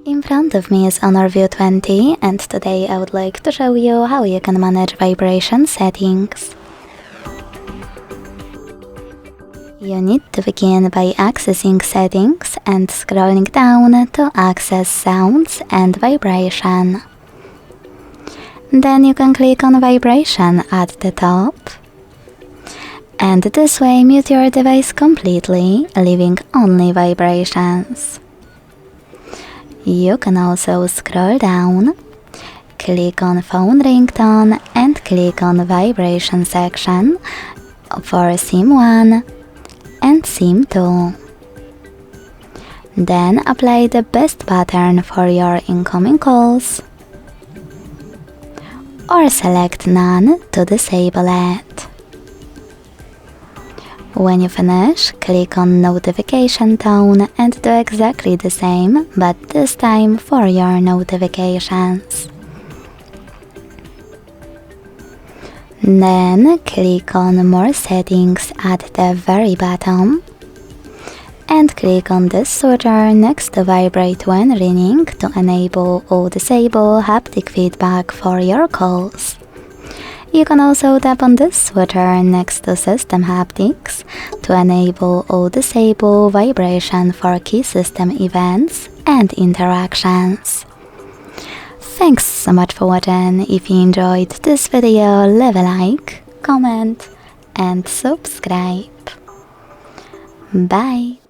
In front of me is Honor View 20, and today I would like to show you how you can manage vibration settings. You need to begin by accessing settings and scrolling down to access sounds and vibration. Then you can click on vibration at the top. And this way mute your device completely, leaving only vibrations. You can also scroll down, click on phone ringtone and click on vibration section for SIM 1 and SIM 2. Then apply the best pattern for your incoming calls, or select none to disable it. When you finish, click on notification tone and do exactly the same, but this time for your notifications. Then click on more settings at the very bottom and click on this switcher next to vibrate when ringing to enable or disable haptic feedback for your calls. You can also tap on this switcher next to system haptics to enable or disable vibration for key system events and interactions. Thanks so much for watching. If you enjoyed this video, leave a like, comment and subscribe. Bye!